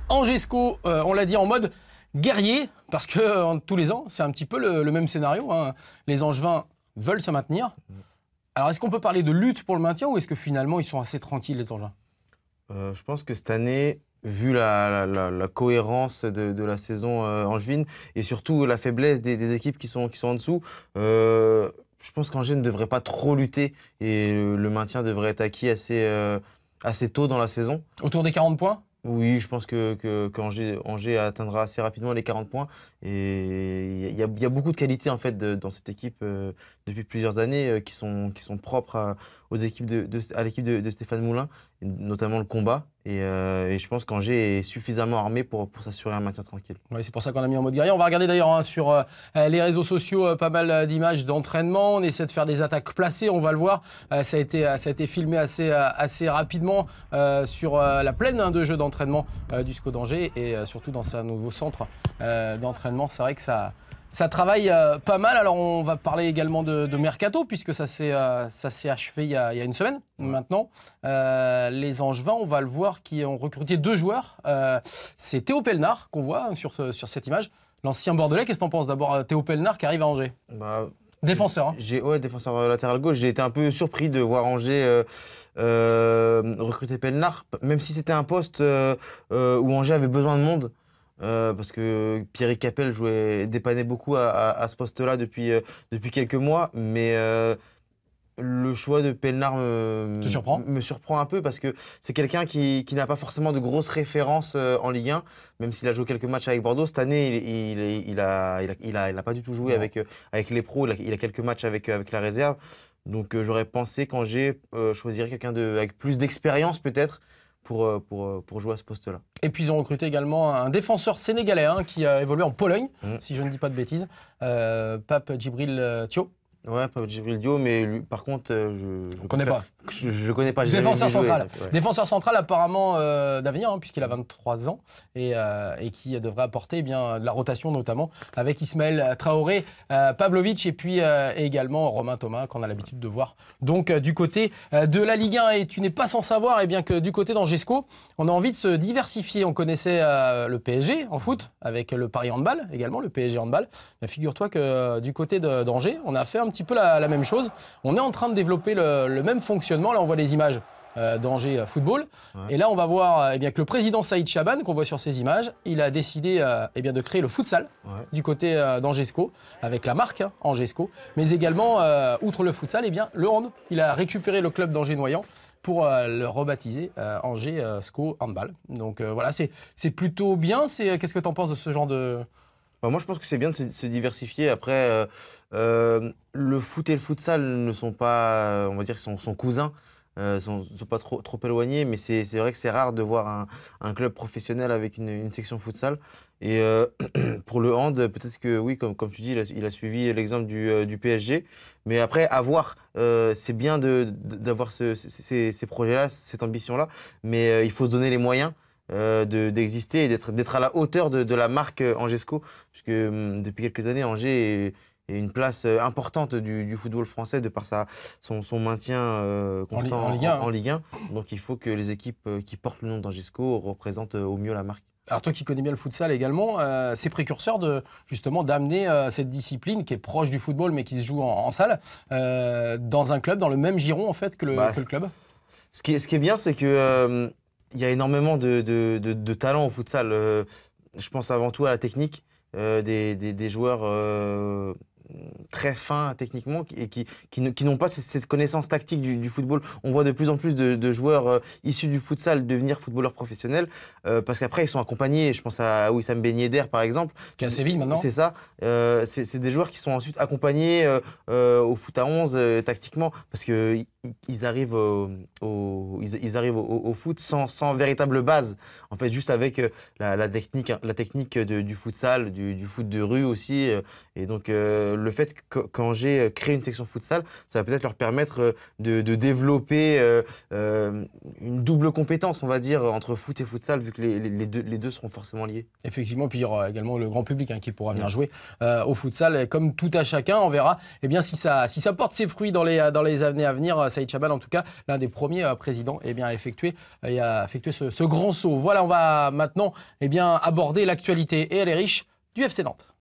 Angesco, on l'a dit, en mode guerrier, parce que tous les ans, c'est un petit peu le même scénario. Hein. Les Angevins veulent se maintenir. Alors, est-ce qu'on peut parler de lutte pour le maintien ou est-ce que finalement, ils sont assez tranquilles, les Angevins? Je pense que cette année, vu la cohérence de la saison angevine et surtout la faiblesse des équipes qui sont en dessous, je pense qu'Angers ne devrait pas trop lutter et le maintien devrait être acquis assez tôt dans la saison. Autour des 40 points? Oui, je pense qu'Angers atteindra assez rapidement les 40 points. Et il y a beaucoup de qualités en fait dans cette équipe depuis plusieurs années qui sont propres aux équipes à l'équipe de Stéphane Moulin, notamment le combat. Et je pense qu'Angers est suffisamment armé pour s'assurer un maintien tranquille. Ouais, c'est pour ça qu'on a mis en mode guerrier. On va regarder d'ailleurs sur les réseaux sociaux pas mal d'images d'entraînement. On essaie de faire des attaques placées, on va le voir. Ça a été filmé assez rapidement sur la plaine de jeu d'entraînement du SCO d'Angers et surtout dans un nouveau centre d'entraînement. C'est vrai que ça travaille pas mal. Alors on va parler également de Mercato puisque ça s'est achevé il y a une semaine maintenant. Les Angevins, on va le voir, qui ont recruté 2 joueurs. C'est Théo Pelnard qu'on voit sur cette image. L'ancien Bordelais, qu'est-ce que t'en penses d'abord? Théo Pelnard qui arrive à Angers. Défenseur. Ouais, défenseur latéral gauche. J'ai été un peu surpris de voir Angers recruter Pelnard, même si c'était un poste où Angers avait besoin de monde. Parce que Pierrick Capel dépannait beaucoup à ce poste-là depuis quelques mois, mais le choix de Pelnard me surprend un peu parce que c'est quelqu'un qui n'a pas forcément de grosses références en Ligue 1, même s'il a joué quelques matchs avec Bordeaux. Cette année, il a pas du tout joué avec les pros, il a quelques matchs avec la réserve. Donc j'aurais pensé qu'Angers choisirait quelqu'un avec plus d'expérience peut-être pour jouer à ce poste-là. Et puis ils ont recruté également un défenseur sénégalais qui a évolué en Pologne, si je ne dis pas de bêtises, Pape Djibril Thio. Ouais, Pape Djibril Thio, mais lui, par contre, je ne connais pas. Je connais pas. Défenseur central. Ouais. Défenseur central apparemment d'avenir, puisqu'il a 23 ans et qui devrait apporter de la rotation notamment avec Ismaël Traoré, Pavlovic et puis également Romain Thomas qu'on a l'habitude de voir. Donc du côté de la Ligue 1, et tu n'es pas sans savoir que du côté d'Angesco, on a envie de se diversifier. On connaissait le PSG en foot avec le Paris Handball, également le PSG Handball. Figure-toi que du côté d'Angers, on a fait un petit peu la même chose. On est en train de développer le même fonctionnement. Là, on voit les images d'Angers Football. Ouais. Et là, on va voir que le président Saïd Chaban, qu'on voit sur ces images, il a décidé de créer le futsal du côté d'Angesco, avec la marque Angesco. Mais également, outre le futsal, le hand. Il a récupéré le club d'Angers-Noyant pour le rebaptiser Angers SCO Handball. Donc voilà, c'est plutôt bien. Qu'est-ce que tu en penses de ce genre de... Moi, je pense que c'est bien de se diversifier. Après, le foot et le futsal ne sont pas, on va dire, sont cousins, sont pas trop éloignés, mais c'est vrai que c'est rare de voir un club professionnel avec une section futsal. Et pour le hand, peut-être que oui, comme tu dis, il a suivi l'exemple du PSG. Mais après, à voir, c'est bien d'avoir ces projets-là, cette ambition-là, mais il faut se donner les moyens d'exister et d'être à la hauteur de la marque Angesco, puisque depuis quelques années, Angers est une place importante du football français de par son maintien constant en Ligue 1. Donc il faut que les équipes qui portent le nom d'Angesco représentent au mieux la marque. Alors toi qui connais bien le futsal également, c'est précurseur justement d'amener cette discipline qui est proche du football mais qui se joue en salle dans un club, dans le même giron en fait que le club. Ce qui est bien, c'est que il y a énormément de talent au futsal. Je pense avant tout à la technique, des joueurs très fins techniquement et qui n'ont pas cette connaissance tactique du football. On voit de plus en plus de joueurs issus du futsal devenir footballeurs professionnels parce qu'après ils sont accompagnés. Je pense à Wissam Ben Yedder par exemple. Qui est à Séville maintenant. C'est ça. C'est des joueurs qui sont ensuite accompagnés au foot à 11 tactiquement parce que ils arrivent au foot sans véritable base. En fait, juste avec la technique du futsal, du foot de rue aussi. Et donc, le fait qu'Angers crée une section futsal, ça va peut-être leur permettre de développer une double compétence, on va dire, entre foot et futsal, vu que les deux seront forcément liés. Effectivement, puis il y aura également le grand public qui pourra venir jouer au futsal. Et comme tout à chacun, on verra si ça porte ses fruits dans les années à venir. Saïd Chaban, en tout cas, l'un des premiers présidents à effectuer ce grand saut. Voilà, on va maintenant aborder l'actualité, et elle est riche, du FC Nantes.